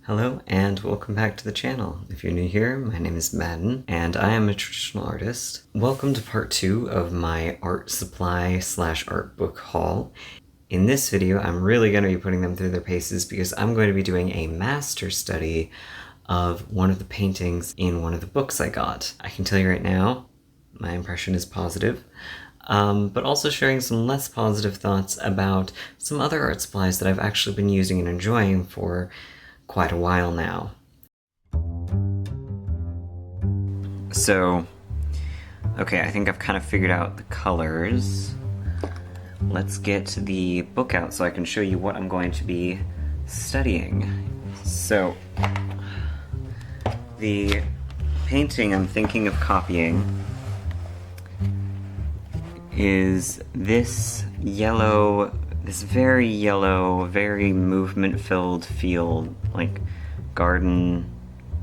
Hello and welcome back to the channel. If you're new here, my name is Madden and I am a traditional artist. Welcome to part 2 of my art supply / art book haul. In this video, I'm really going to be putting them through their paces because I'm going to be doing a master study of one of the paintings in one of the books I got. I can tell you right now, my impression is positive. But also sharing some less positive thoughts about some other art supplies that I've actually been using and enjoying for quite a while now. So, okay, I think I've kind of figured out the colors. Let's get the book out so I can show you what I'm going to be studying. So, the painting I'm thinking of copying is this yellow, this very yellow, very movement-filled field, like garden.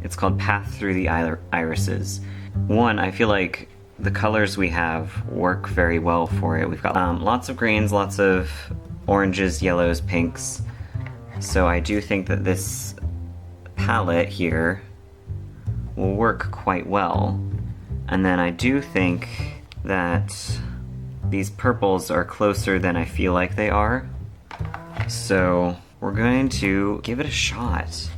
It's called Path Through the Irises. One, I feel like the colors we have work very well for it. We've got lots of greens, lots of oranges, yellows, pinks. So I do think that this palette here will work quite well. And then I do think that these purples are closer than I feel like they are. So we're going to give it a shot.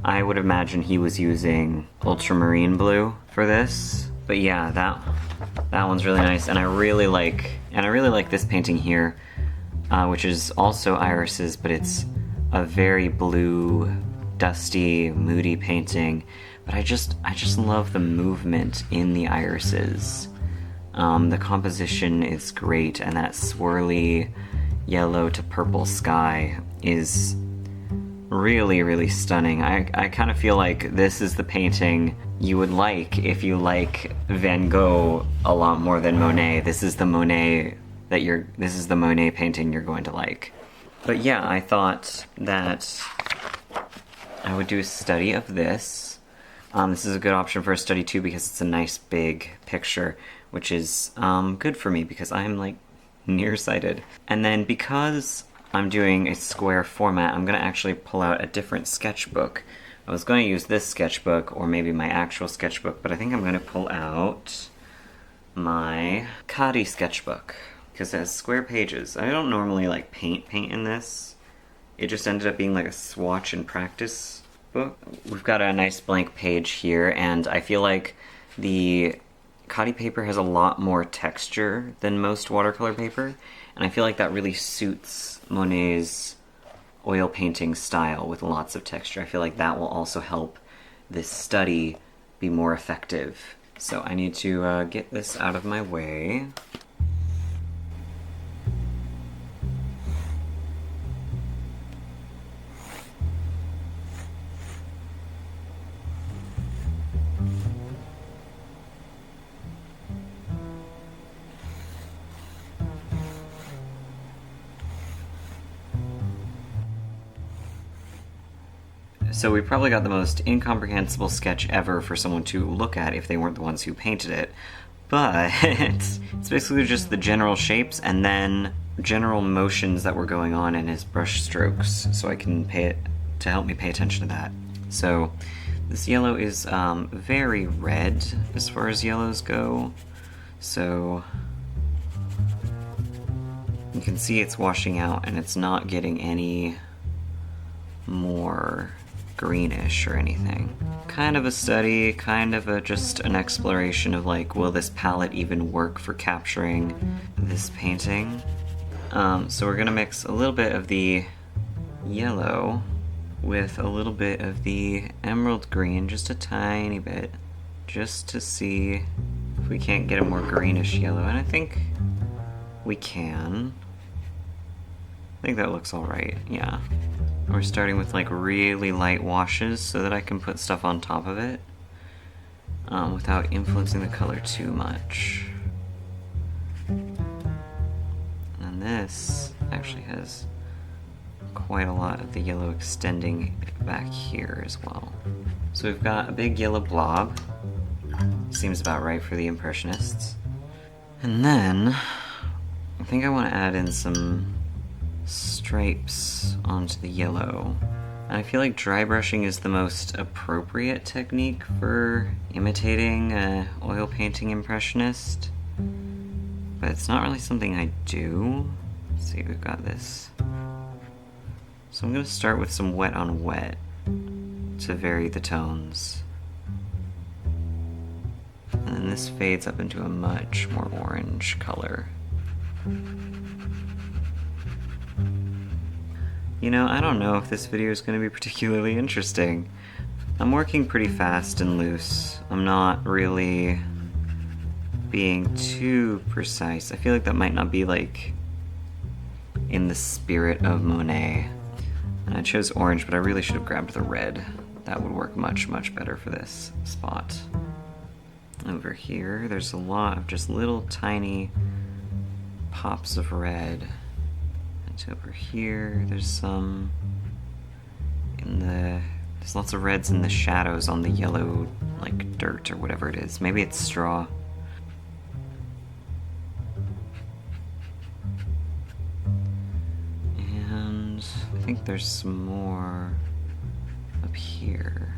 I would imagine he was using ultramarine blue for this. But yeah, that one's really nice, and I really like this painting here, which is also irises, but it's a very blue, dusty, moody painting. But I just love the movement in the irises. The composition is great, and that swirly yellow to purple sky is really, really stunning. I kind of feel like this is the painting you would like if you like Van Gogh a lot more than Monet. This is the Monet painting you're going to like. But yeah, I thought that I would do a study of this. This is a good option for a study too because it's a nice big picture, which is good for me because I'm like nearsighted. And then because I'm doing a square format, I'm gonna actually pull out a different sketchbook. I was going to use this sketchbook or maybe my actual sketchbook, but I think I'm gonna pull out my khadi sketchbook because it has square pages. I don't normally like paint in this. It just ended up being like a swatch and practice book. We've got a nice blank page here, and I feel like the khadi paper has a lot more texture than most watercolor paper, and I feel like that really suits Monet's oil painting style with lots of texture. I feel like that will also help this study be more effective. So I need to get this out of my way. So we probably got the most incomprehensible sketch ever for someone to look at if they weren't the ones who painted it. But it's basically just the general shapes and then general motions that were going on in his brush strokes, so I can help me pay attention to that. So this yellow is very red as far as yellows go. So you can see it's washing out and it's not getting any more greenish or anything. Kind of a study, kind of just an exploration of like, will this palette even work for capturing this painting? So we're gonna mix a little bit of the yellow with a little bit of the emerald green, just a tiny bit, just to see if we can't get a more greenish yellow, and I think we can. I think that looks alright, yeah. We're starting with like really light washes so that I can put stuff on top of it without influencing the color too much. And this actually has quite a lot of the yellow extending back here as well. So we've got a big yellow blob. Seems about right for the Impressionists. And then I think I want to add in some stripes onto the yellow. And I feel like dry brushing is the most appropriate technique for imitating an oil painting impressionist. But it's not really something I do. Let's see, we've got this. So I'm going to start with some wet on wet to vary the tones. And then this fades up into a much more orange color. You know, I don't know if this video is going to be particularly interesting. I'm working pretty fast and loose. I'm not really being too precise. I feel like that might not be like in the spirit of Monet. And I chose orange, but I really should have grabbed the red. That would work much, much better for this spot. Over here, there's a lot of just little tiny pops of red. And over here, there's some there's lots of reds in the shadows on the yellow, like dirt or whatever it is. Maybe it's straw. And I think there's some more up here.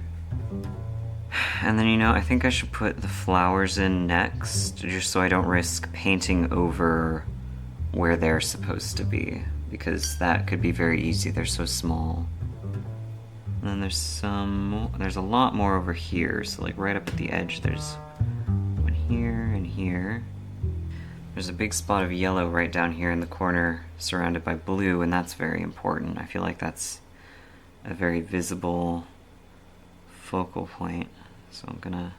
And then, you know, I think I should put the flowers in next, just so I don't risk painting over where they're supposed to be, because that could be very easy. They're so small. And then there's a lot more over here, so like right up at the edge there's one here and here. There's a big spot of yellow right down here in the corner surrounded by blue, and that's very important. I feel like that's a very visible focal point. So I'm gonna,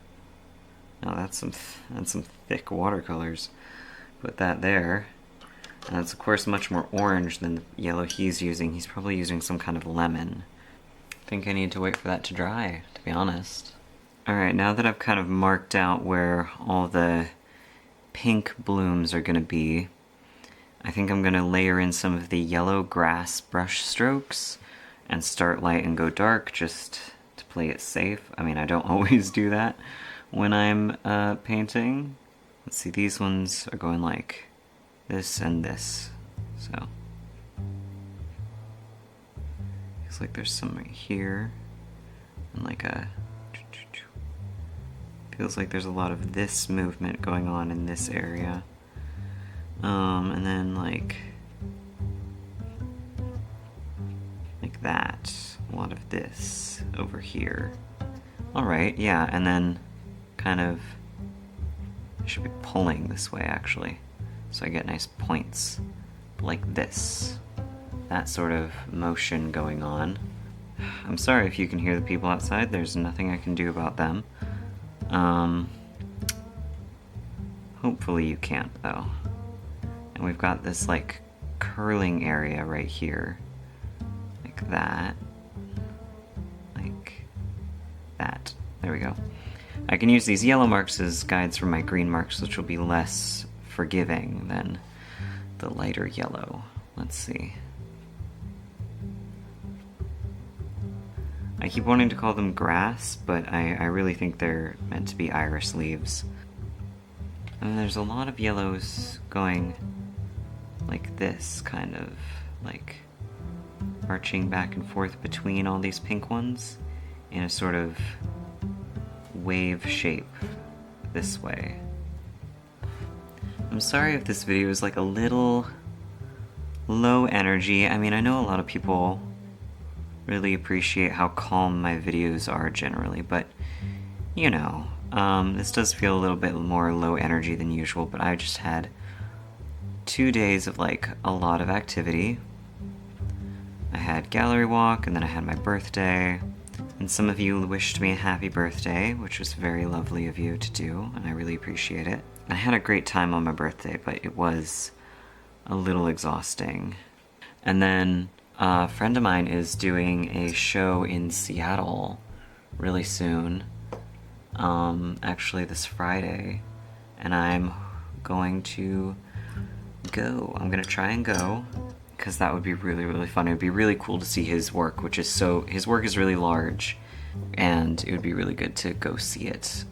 oh, that's some thick watercolors. Put that there. And it's of course much more orange than the yellow he's using. He's probably using some kind of lemon. I think I need to wait for that to dry, to be honest. Alright, now that I've kind of marked out where all the pink blooms are gonna be, I think I'm gonna layer in some of the yellow grass brush strokes and start light and go dark, just to play it safe. I mean, I don't always do that when I'm painting. Let's see, these ones are going like this and this, so looks like there's some right here, and like feels like there's a lot of this movement going on in this area, and then like that, a lot of this over here. Alright, yeah, and then kind of, I should be pulling this way actually, so I get nice points, like this. That sort of motion going on. I'm sorry if you can hear the people outside, there's nothing I can do about them. Hopefully you can't though. And we've got this like curling area right here. Like that. Like that. There we go. I can use these yellow marks as guides for my green marks, which will be less forgiving than the lighter yellow. Let's see. I keep wanting to call them grass, but I really think they're meant to be iris leaves. And there's a lot of yellows going like this, kind of like arching back and forth between all these pink ones in a sort of wave shape this way. I'm sorry if this video is like a little low energy. I mean, I know a lot of people really appreciate how calm my videos are generally, but you know, this does feel a little bit more low energy than usual, but I just had 2 days of like a lot of activity. I had gallery walk, and then I had my birthday, and some of you wished me a happy birthday, which was very lovely of you to do, and I really appreciate it. I had a great time on my birthday, but it was a little exhausting. And then a friend of mine is doing a show in Seattle really soon, actually this Friday, and I'm going to go. I'm gonna try and go, because that would be really, really fun. It would be really cool to see his work, his work is really large, and it would be really good to go see it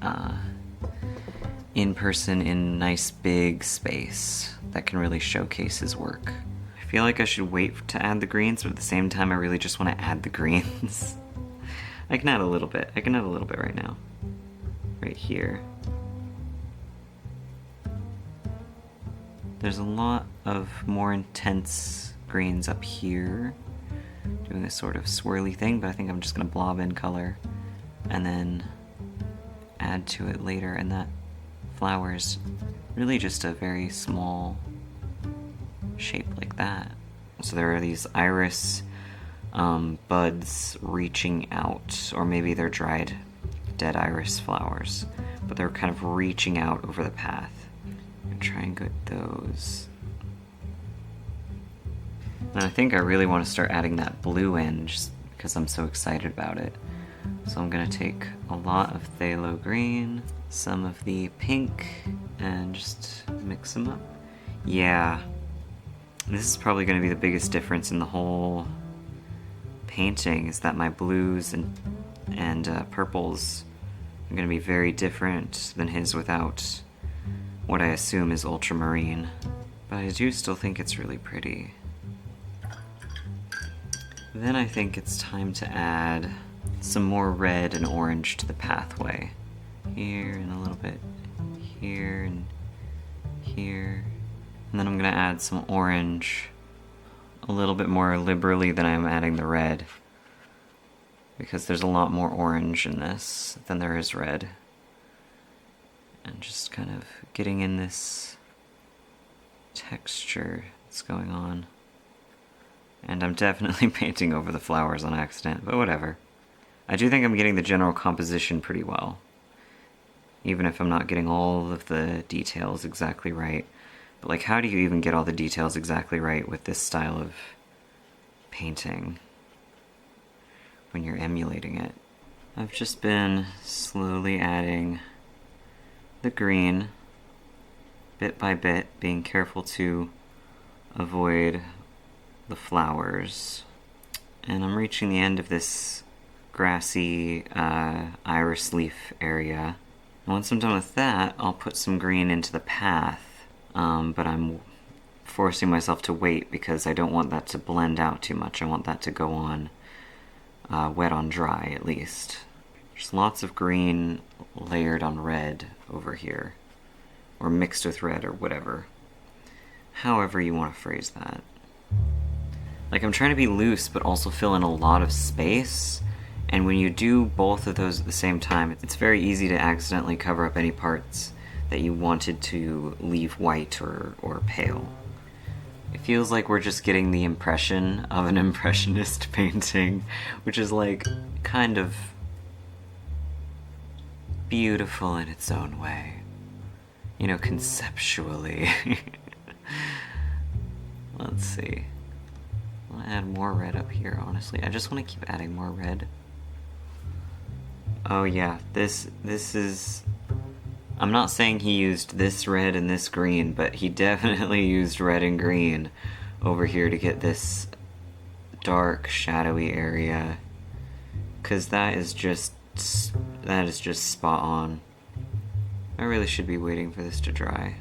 in person in nice big space that can really showcase his work. I feel like I should wait to add the greens, but at the same time I really just want to add the greens. I can add a little bit. I can add a little bit right now. Right here. There's a lot of more intense greens up here. Doing this sort of swirly thing, but I think I'm just going to blob in color and then add to it later. And that flower is really just a very small shape like that. So there are these iris buds reaching out, or maybe they're dried dead iris flowers, but they're kind of reaching out over the path. I'm gonna try and get those. And I think I really want to start adding that blue in just because I'm so excited about it. So I'm gonna take a lot of phthalo green, some of the pink, and just mix them up. Yeah, this is probably gonna be the biggest difference in the whole painting, is that my blues and purples are gonna be very different than his without what I assume is ultramarine. But I do still think it's really pretty. Then I think it's time to add some more red and orange to the pathway. Here and a little bit here and here. And then I'm gonna add some orange a little bit more liberally than I'm adding the red, because there's a lot more orange in this than there is red. And just kind of getting in this texture that's going on. And I'm definitely painting over the flowers on accident, but whatever. I do think I'm getting the general composition pretty well, even if I'm not getting all of the details exactly right. But like, how do you even get all the details exactly right with this style of painting when you're emulating it? I've just been slowly adding the green, bit by bit, being careful to avoid the flowers. And I'm reaching the end of this grassy iris leaf area. And once I'm done with that, I'll put some green into the path. But I'm forcing myself to wait because I don't want that to blend out too much. I want that to go on wet on dry, at least. There's lots of green layered on red over here, or mixed with red, or whatever. However you want to phrase that. Like, I'm trying to be loose, but also fill in a lot of space, and when you do both of those at the same time, it's very easy to accidentally cover up any parts that you wanted to leave white or pale. It feels like we're just getting the impression of an impressionist painting, which is like kind of beautiful in its own way. You know, conceptually. Let's see. I'll add more red up here, honestly. I just want to keep adding more red. Oh yeah, this is... I'm not saying he used this red and this green, but he definitely used red and green over here to get this dark, shadowy area. 'Cause that is just spot on. I really should be waiting for this to dry.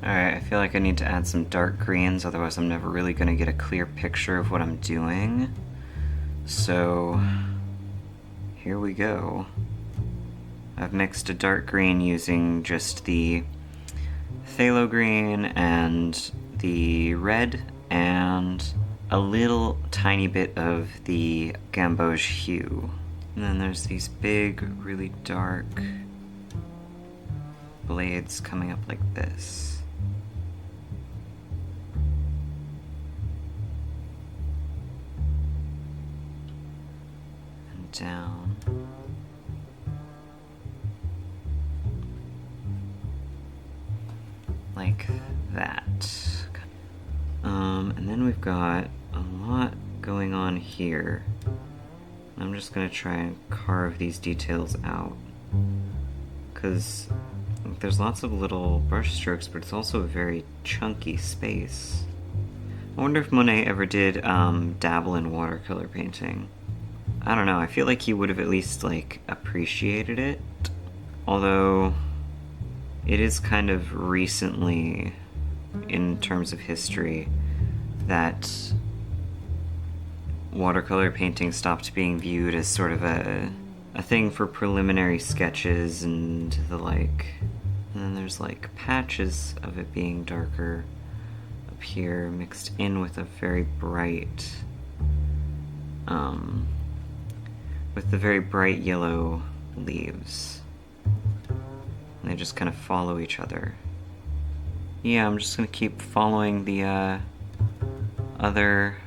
Alright, I feel like I need to add some dark greens, otherwise I'm never really going to get a clear picture of what I'm doing. So, here we go. I've mixed a dark green using just the phthalo green and the red and a little tiny bit of the gamboge hue. And then there's these big, really dark blades coming up like this. And down. Like that. And then we've got a lot going on here. I'm just gonna try and carve these details out, because there's lots of little brush strokes, but it's also a very chunky space. I wonder if Monet ever did dabble in watercolor painting. I don't know, I feel like he would have at least like appreciated it, although it is kind of recently, in terms of history, that watercolor painting stopped being viewed as sort of a thing for preliminary sketches and the like. And then there's like patches of it being darker up here mixed in with a very bright, with the very bright yellow leaves. And they just kind of follow each other. Yeah, I'm just gonna keep following the other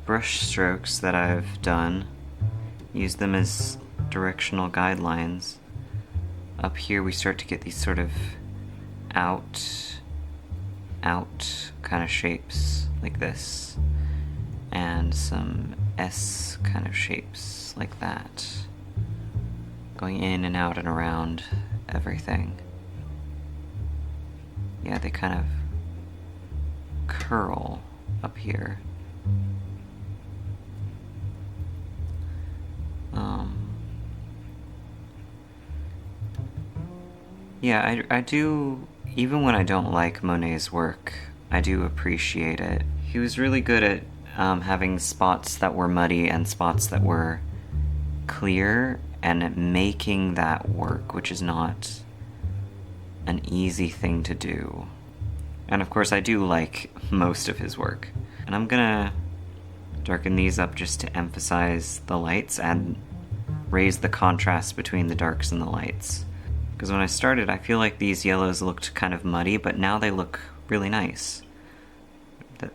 brush strokes that I've done. Use them as directional guidelines. Up here we start to get these sort of out kind of shapes like this, and some S kind of shapes like that, going in and out and around everything. Yeah, they kind of curl up here. Yeah, I do, even when I don't like Monet's work, I do appreciate it. He was really good at having spots that were muddy and spots that were clear, and making that work, which is not an easy thing to do. And of course I do like most of his work. And I'm gonna darken these up just to emphasize the lights and raise the contrast between the darks and the lights. Because when I started, I feel like these yellows looked kind of muddy, but now they look really nice.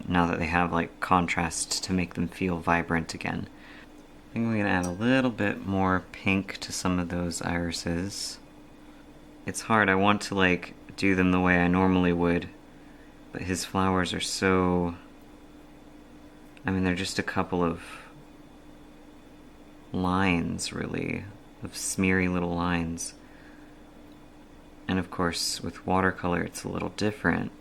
Now that they have like contrast to make them feel vibrant again. I think I'm gonna add a little bit more pink to some of those irises. It's hard, I want to like do them the way I normally would, but his flowers are so... I mean, they're just a couple of lines, really, of smeary little lines. And of course, with watercolor, it's a little different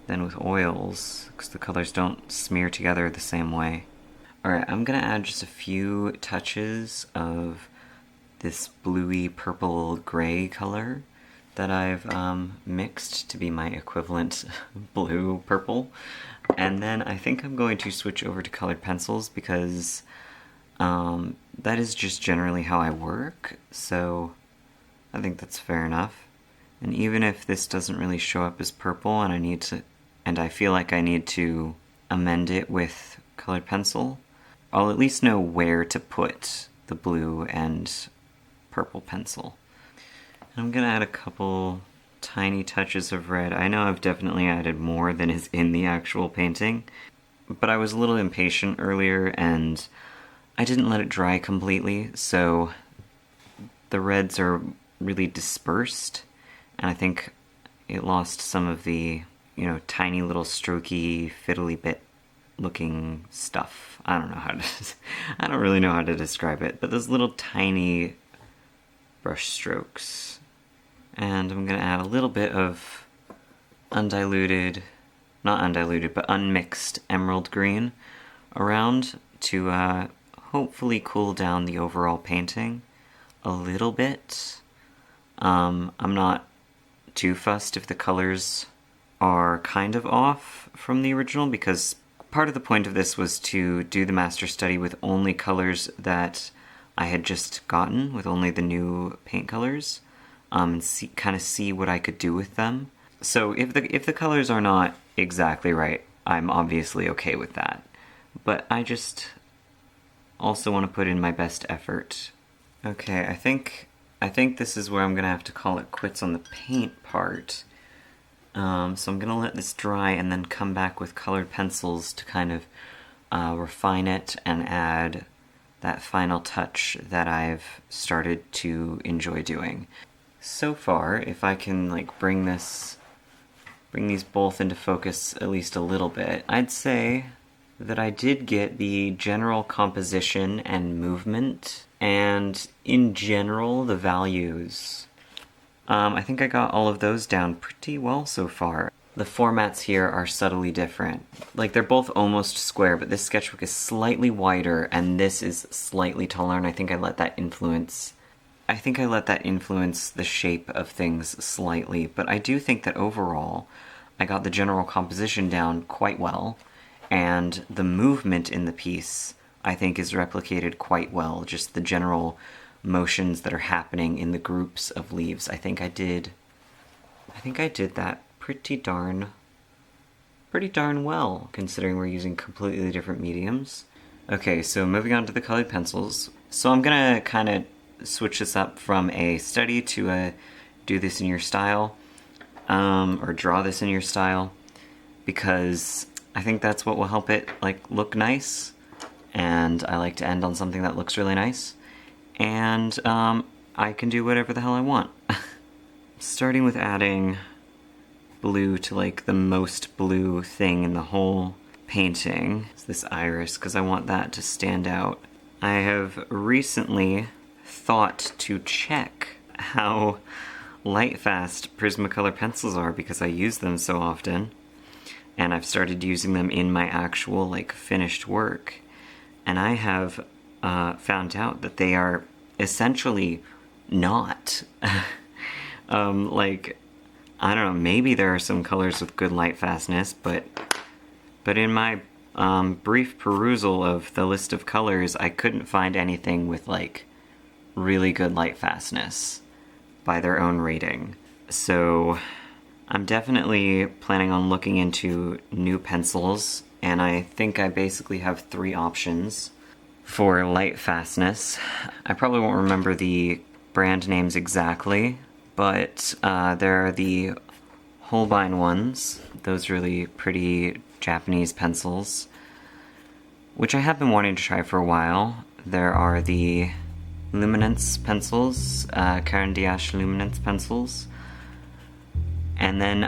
than with oils, because the colors don't smear together the same way. Alright, I'm gonna add just a few touches of this bluey purple gray color that I've mixed to be my equivalent blue purple. And then I think I'm going to switch over to colored pencils because that is just generally how I work, so I think that's fair enough. And even if this doesn't really show up as purple and I feel like I need to amend it with colored pencil, I'll at least know where to put the blue and purple pencil. And I'm gonna add a couple tiny touches of red. I know I've definitely added more than is in the actual painting, but I was a little impatient earlier and I didn't let it dry completely, so the reds are really dispersed, and I think it lost some of the, tiny little strokey, fiddly bit looking stuff. I don't really know how to describe it, but those little tiny brush strokes. And I'm gonna add a little bit of unmixed emerald green around to hopefully cool down the overall painting a little bit. I'm not too fussed if the colors are kind of off from the original, because part of the point of this was to do the master study with only colors that I had just gotten, with only the new paint colors, and see what I could do with them. So if the colors are not exactly right, I'm obviously okay with that. But I just also want to put in my best effort. Okay, I think this is where I'm gonna have to call it quits on the paint part. So I'm gonna let this dry and then come back with colored pencils to kind of refine it and add that final touch that I've started to enjoy doing. So far, if I can bring these both into focus at least a little bit, I'd say that I did get the general composition and movement, and in general the values. I think I got all of those down pretty well so far. The formats here are subtly different. They're both almost square, but this sketchbook is slightly wider and this is slightly taller, and I think I let that influence the shape of things slightly, but I do think that overall I got the general composition down quite well, and the movement in the piece I think is replicated quite well, just the general motions that are happening in the groups of leaves. I think I did that pretty darn well, considering we're using completely different mediums. Okay, so moving on to the colored pencils. So I'm gonna kind of switch this up from a study to a do this in your style, or draw this in your style, because I think that's what will help it like look nice, and I like to end on something that looks really nice, and I can do whatever the hell I want. Starting with adding blue to like the most blue thing in the whole painting. It's this iris, because I want that to stand out. I have recently thought to check how light-fast Prismacolor pencils are because I use them so often, and I've started using them in my actual like finished work, and I have found out that they are essentially not. Like, I don't know, maybe there are some colors with good light fastness, but in my brief perusal of the list of colors, I couldn't find anything with like really good light fastness by their own rating. So I'm definitely planning on looking into new pencils, and I think I basically have 3 options for light fastness. I probably won't remember the brand names exactly, but there are the Holbein ones, those really pretty Japanese pencils, which I have been wanting to try for a while. There are the Luminance pencils, Caran d'Ache Luminance pencils, and then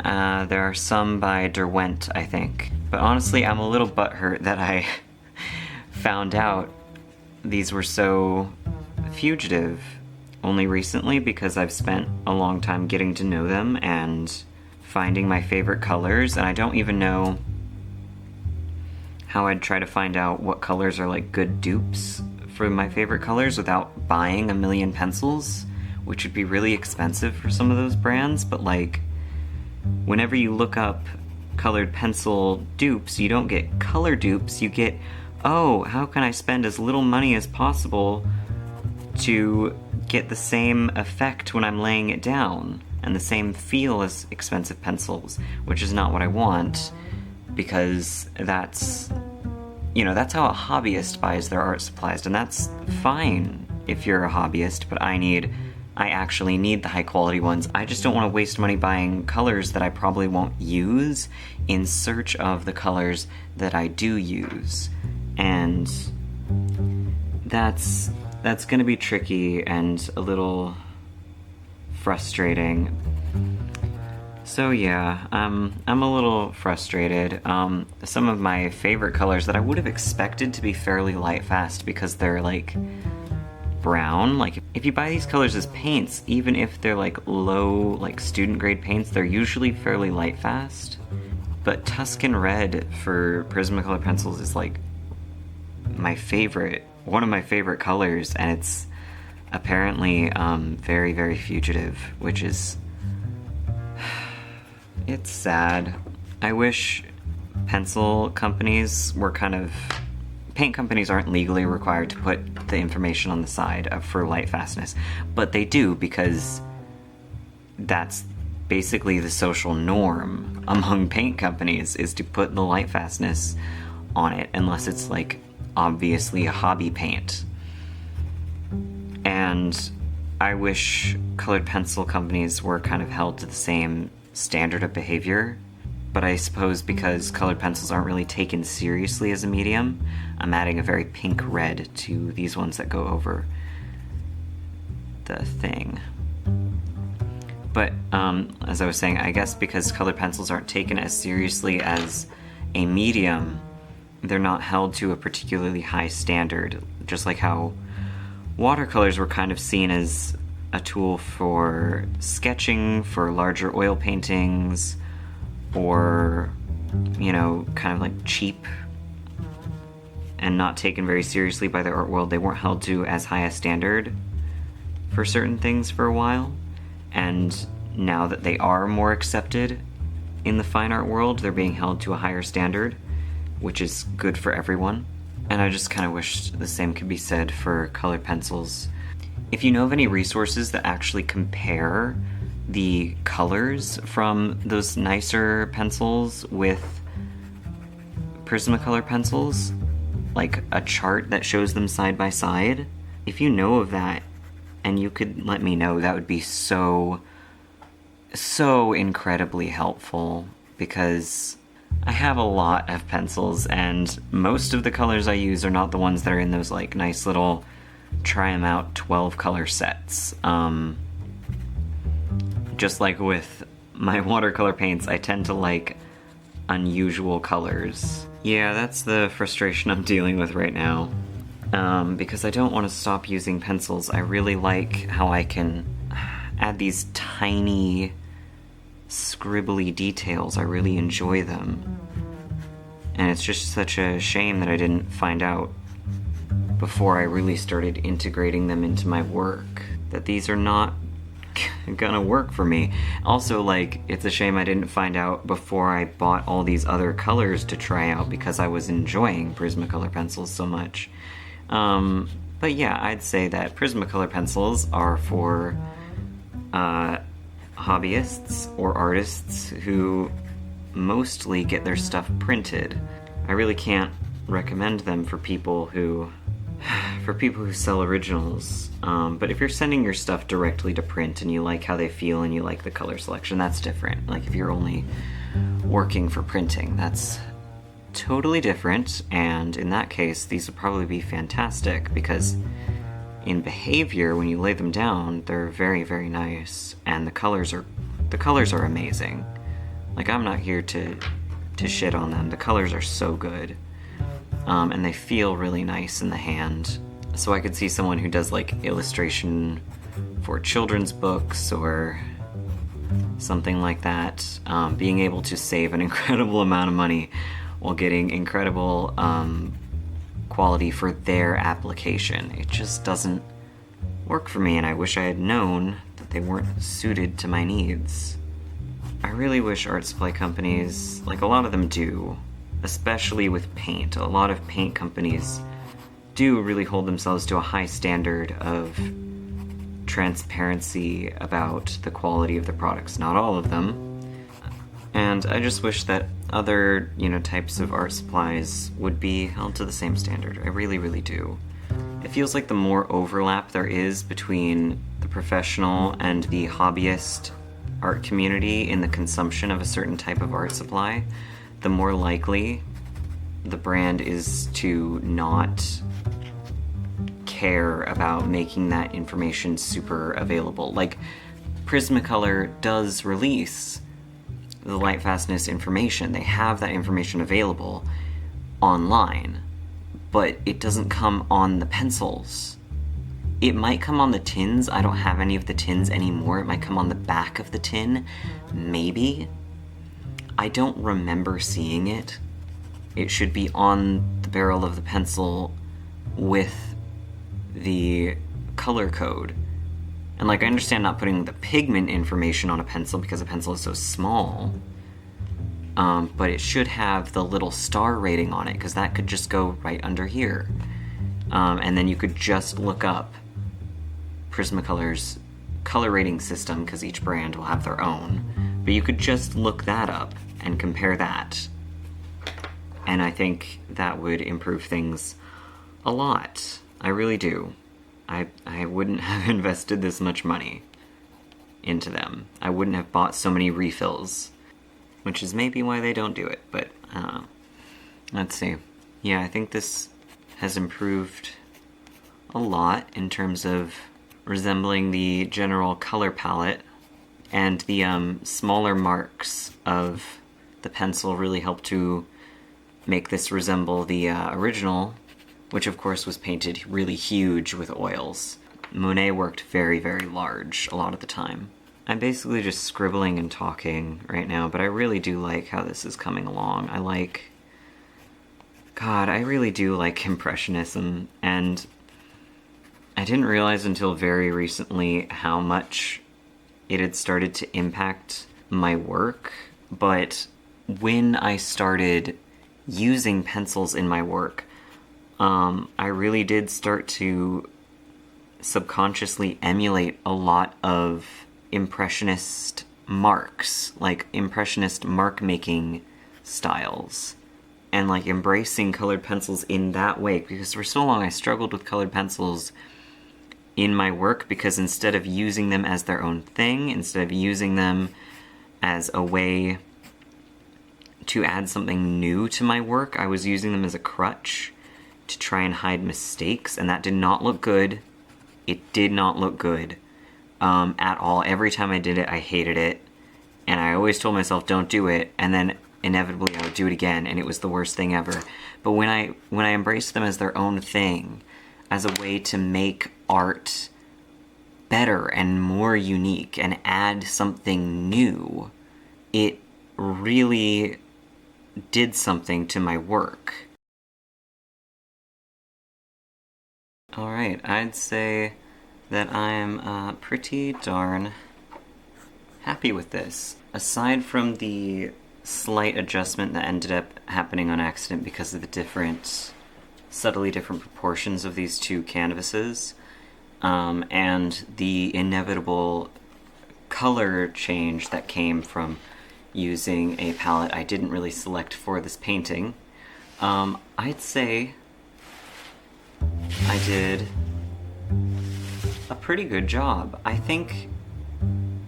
there are some by Derwent, I think. But honestly, I'm a little butthurt that I found out these were so fugitive only recently, because I've spent a long time getting to know them and finding my favorite colors, and I don't even know how I'd try to find out what colors are like good dupes for my favorite colors without buying a million pencils, which would be really expensive for some of those brands. But like, whenever you look up colored pencil dupes, you don't get color dupes, you get, oh, how can I spend as little money as possible to get the same effect when I'm laying it down, and the same feel as expensive pencils, which is not what I want, because that's, you know, that's how a hobbyist buys their art supplies, and that's fine if you're a hobbyist, but I actually need the high quality ones. I just don't want to waste money buying colors that I probably won't use in search of the colors that I do use, and that's gonna be tricky and a little frustrating. So yeah, I'm a little frustrated. Some of my favorite colors that I would have expected to be fairly light fast because they're like brown, like if you buy these colors as paints, even if they're like low, like student grade paints, they're usually fairly light fast. But Tuscan Red for Prismacolor pencils is like one of my favorite colors, and it's apparently very, very fugitive, which is, it's sad. I wish pencil companies were paint companies aren't legally required to put the information on the side for light fastness, but they do, because that's basically the social norm among paint companies, is to put the light fastness on it, unless it's like obviously a hobby paint. And I wish colored pencil companies were kind of held to the same standard of behavior, but I suppose because colored pencils aren't really taken seriously as a medium, I'm adding a very pink red to these ones that go over the thing. But as I was saying, I guess because colored pencils aren't taken as seriously as a medium, they're not held to a particularly high standard, just like how watercolors were kind of seen as a tool for sketching, for larger oil paintings, or, you know, kind of like cheap and not taken very seriously by the art world. They weren't held to as high a standard for certain things for a while, and now that they are more accepted in the fine art world. They're being held to a higher standard, which is good for everyone. And I just kind of wish the same could be said for colored pencils. If you know of any resources that actually compare the colors from those nicer pencils with Prismacolor pencils, like a chart that shows them side by side, if you know of that and you could let me know, that would be so incredibly helpful, because I have a lot of pencils and most of the colors I use are not the ones that are in those like nice little try 'em out 12 color sets. Just like with my watercolor paints, I tend to like unusual colors. Yeah, that's the frustration I'm dealing with right now. Because I don't want to stop using pencils. I really like how I can add these tiny scribbly details. I really enjoy them. And it's just such a shame that I didn't find out before I really started integrating them into my work that these are not gonna work for me. Also, like, it's a shame I didn't find out before I bought all these other colors to try out, because I was enjoying Prismacolor pencils so much. But yeah, I'd say that Prismacolor pencils are for hobbyists or artists who mostly get their stuff printed. I really can't recommend them for people who sell originals. But if you're sending your stuff directly to print and you like how they feel and you like the color selection, that's different. Like if you're only working for printing, that's totally different, and in that case, these would probably be fantastic, because in behavior, when you lay them down, they're very, very nice, and the colors are amazing. Like, I'm not here to shit on them. The colors are so good. And they feel really nice in the hand. So I could see someone who does like illustration for children's books or something like that, being able to save an incredible amount of money while getting incredible quality for their application. It just doesn't work for me, and I wish I had known that they weren't suited to my needs. I really wish art supply companies, like a lot of them do, especially with paint, a lot of paint companies do really hold themselves to a high standard of transparency about the quality of the products. Not all of them. And I just wish that other, types of art supplies would be held to the same standard. I really, really do. It feels like the more overlap there is between the professional and the hobbyist art community in the consumption of a certain type of art supply, the more likely the brand is to not care about making that information super available. Like, Prismacolor does release the light fastness information. They have that information available online, but it doesn't come on the pencils. It might come on the tins. I don't have any of the tins anymore. It might come on the back of the tin, maybe. I don't remember seeing it. It should be on the barrel of the pencil with the color code. And I understand not putting the pigment information on a pencil because a pencil is so small, but it should have the little star rating on it, because that could just go right under here. And then you could just look up Prismacolor's color rating system, because each brand will have their own. But you could just look that up and compare that. And I think that would improve things a lot. I really do. I wouldn't have invested this much money into them. I wouldn't have bought so many refills, which is maybe why they don't do it, but I don't know. Let's see. Yeah, I think this has improved a lot in terms of resembling the general color palette, and the smaller marks of the pencil really help to make this resemble the original, which of course was painted really huge with oils. Monet worked very, very large a lot of the time. I'm basically just scribbling and talking right now, but I really do like how this is coming along. I really do like Impressionism, and I didn't realize until very recently how much it had started to impact my work. but when I started using pencils in my work, I really did start to subconsciously emulate a lot of impressionist marks, like impressionist mark making styles, and like embracing colored pencils in that way, because for so long I struggled with colored pencils in my work, because instead of using them as their own thing, instead of using them as a way to add something new to my work, I was using them as a crutch to try and hide mistakes, and that did not look good. It did not look good at all. Every time I did it, I hated it, and I always told myself, don't do it, and then inevitably I would do it again, and it was the worst thing ever. But when I embraced them as their own thing, as a way to make art better and more unique and add something new, it really did something to my work. Alright, I'd say that I'm pretty darn happy with this. Aside from the slight adjustment that ended up happening on accident because of the subtly different proportions of these two canvases, and the inevitable color change that came from using a palette I didn't really select for this painting, I'd say I did a pretty good job. I think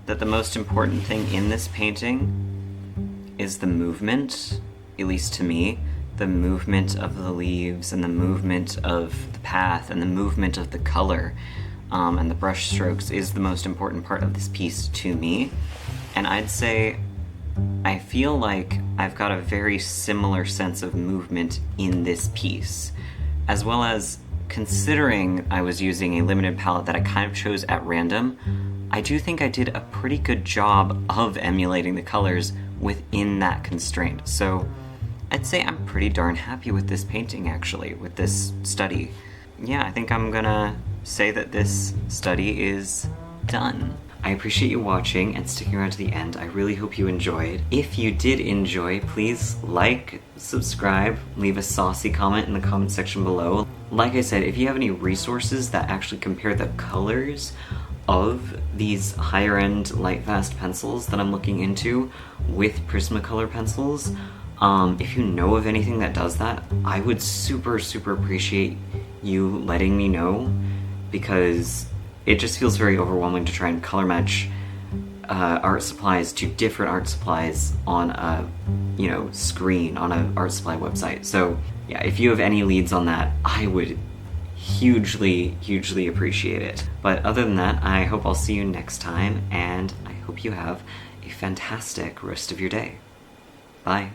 that the most important thing in this painting is the movement, at least to me. The movement of the leaves, and the movement of the path, and the movement of the color, and the brush strokes is the most important part of this piece to me. And I'd say I feel like I've got a very similar sense of movement in this piece, as well as, considering I was using a limited palette that I kind of chose at random, I do think I did a pretty good job of emulating the colors within that constraint. So I'd say I'm pretty darn happy with this painting, actually, with this study. Yeah, I think I'm gonna say that this study is done. I appreciate you watching and sticking around to the end. I really hope you enjoyed. If you did enjoy, please like, subscribe, leave a saucy comment in the comment section below. Like I said, if you have any resources that actually compare the colors of these higher-end light-fast pencils that I'm looking into with Prismacolor pencils, if you know of anything that does that, I would super appreciate you letting me know, because it just feels very overwhelming to try and color match art supplies to different art supplies on a, screen on an art supply website. So yeah, if you have any leads on that, I would hugely appreciate it. But other than that, I hope I'll see you next time, and I hope you have a fantastic rest of your day. Bye.